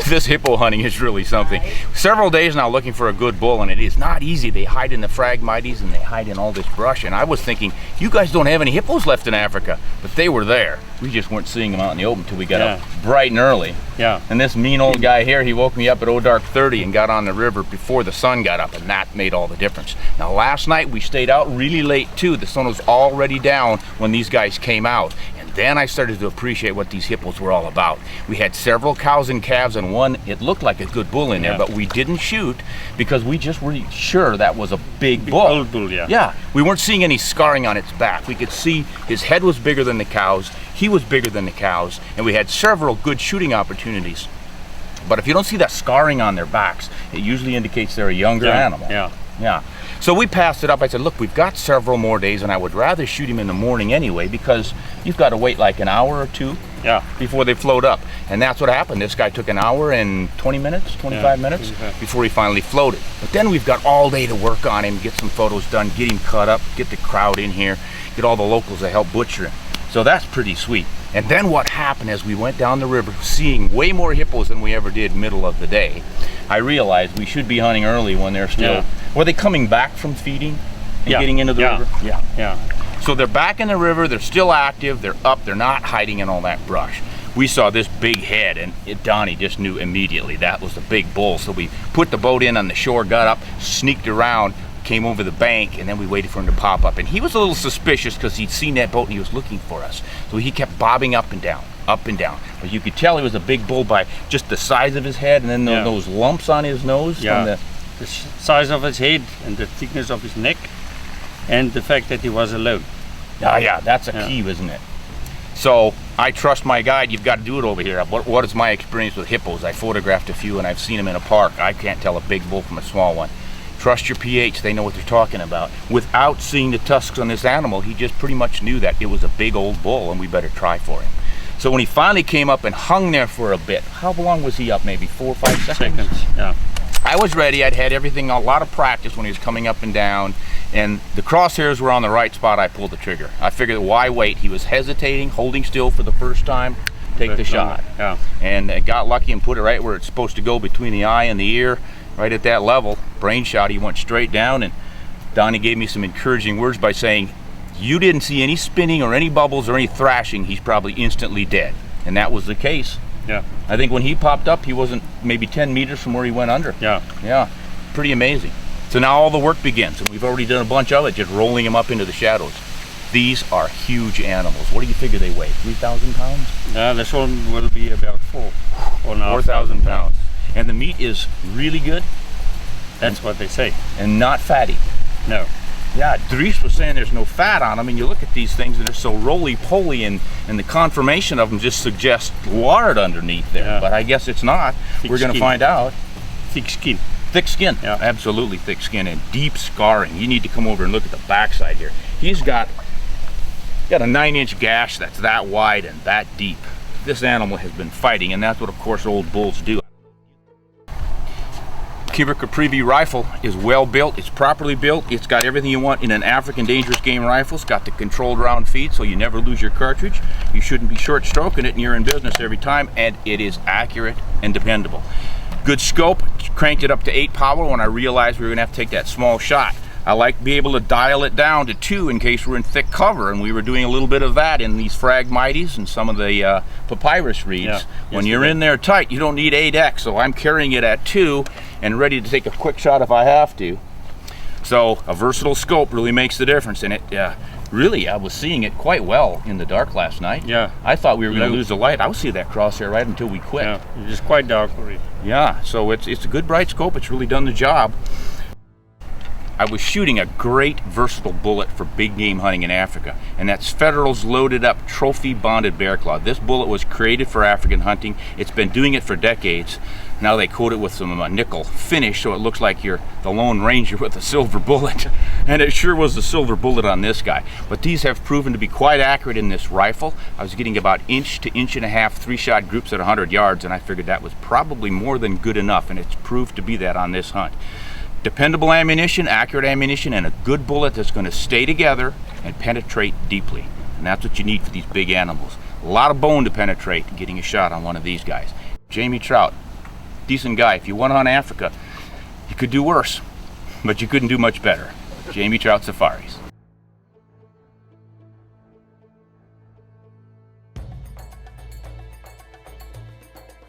This hippo hunting is really something. Several days now looking for a good bull, and it is not easy. They hide in the phragmites and they hide in all this brush, and I was thinking, you guys don't have any hippos left in Africa, but they were there. We just weren't seeing them out in the open until we got up bright and early. Yeah. And this mean old guy here, he woke me up at dark 30 and got on the river before the sun got up, and that made all the difference. Now last night we stayed out really late too. The sun was already down when these guys came out. Then I started to appreciate what these hippos were all about. We had several cows and calves, and one, it looked like a good bull in there, but we didn't shoot because we just weren't sure that was a big bull. Old bull, yeah. Yeah, we weren't seeing any scarring on its back. We could see his head was bigger than the cows, he was bigger than the cows, and we had several good shooting opportunities. But if you don't see that scarring on their backs, it usually indicates they're a younger animal. Yeah. So we passed it up. I said, look, we've got several more days, and I would rather shoot him in the morning anyway, because you've got to wait like an hour or two before they float up. And that's what happened. This guy took an hour and 20 minutes, 25 minutes before he finally floated. But then we've got all day to work on him, get some photos done, get him cut up, get the crowd in here, get all the locals to help butcher him. So that's pretty sweet. And then what happened as we went down the river, seeing way more hippos than we ever did middle of the day, I realized we should be hunting early when they're still, were they coming back from feeding and getting into the river? Yeah. So they're back in the river, they're still active, they're up, they're not hiding in all that brush. We saw this big head, and Donnie just knew immediately that was the big bull. So we put the boat in on the shore, got up, sneaked around, came over the bank, and then we waited for him to pop up. And he was a little suspicious because he'd seen that boat and he was looking for us. So he kept bobbing up and down, up and down. But you could tell he was a big bull by just the size of his head, and then those lumps on his nose. The size of his head and the thickness of his neck, and the fact that he was alone. Yeah, that's a key, isn't it? So I trust my guide. You've got to do it over here. What is my experience with hippos? I photographed a few and I've seen them in a park. I can't tell a big bull from a small one. Trust your PH, they know what they're talking about. Without seeing the tusks on this animal, he just pretty much knew that it was a big old bull and we better try for him. So when he finally came up and hung there for a bit, how long was he up? Maybe 4 or 5 seconds? Yeah. I was ready. I'd had everything, a lot of practice when he was coming up and down, and the crosshairs were on the right spot. I pulled the trigger. I figured, why wait? He was hesitating, holding still for the first time. Take the shot. Yeah. And I got lucky and put it right where it's supposed to go, between the eye and the ear, right at that level. Brain shot. He went straight down, and Donnie gave me some encouraging words by saying, you didn't see any spinning or any bubbles or any thrashing. He's probably instantly dead. And that was the case. Yeah. I think when he popped up, he wasn't maybe 10 meters from where he went under. Yeah. Pretty amazing. So now all the work begins, and we've already done a bunch of it, just rolling him up into the shadows. These are huge animals. What do you figure they weigh? 3,000 pounds? This one will be about 4,000 pounds. And the meat is really good? That's what they say. And not fatty? No. Yeah, Dries was saying there's no fat on them, and you look at these things and they're so roly-poly, and the conformation of them just suggests lard underneath there. But I guess it's not. We're going to find out. Thick skin. Thick skin, absolutely thick skin, and deep scarring. You need to come over and look at the backside here. He's got a 9-inch gash that's that wide and that deep. This animal has been fighting, and that's what, of course, old bulls do. Kimber Caprivi rifle is well built, it's properly built, it's got everything you want in an African dangerous game rifle. It's got the controlled round feed so you never lose your cartridge. You shouldn't be short stroking it and you're in business every time, and it is accurate and dependable. Good scope, cranked it up to 8 power when I realized we were gonna have to take that small shot. I like to be able to dial it down to 2 in case we're in thick cover, and we were doing a little bit of that in these phragmites and some of the papyrus reeds. When you're in there tight, you don't need 8x, so I'm carrying it at 2 and ready to take a quick shot if I have to. So a versatile scope really makes the difference, and it really, I was seeing it quite well in the dark last night. Yeah. I thought we were going to lose the light. I was seeing that crosshair right until we quit. Yeah, it is quite dark already. Yeah, so it's a good bright scope. It's really done the job. I was shooting a great versatile bullet for big game hunting in Africa, and that's Federal's loaded up trophy bonded bear claw. This bullet was created for African hunting. It's been doing it for decades. Now they coat it with some nickel finish so it looks like you're the Lone Ranger with a silver bullet. And it sure was a silver bullet on this guy. But these have proven to be quite accurate in this rifle. I was getting about 1 to 1.5 inch 3-shot groups at 100 yards, and I figured that was probably more than good enough, and it's proved to be that on this hunt. Dependable ammunition, accurate ammunition, and a good bullet that's going to stay together and penetrate deeply. And that's what you need for these big animals. A lot of bone to penetrate getting a shot on one of these guys. Jamie Trout, decent guy. If you went on Africa, you could do worse, but you couldn't do much better. Jamie Trout Safaris.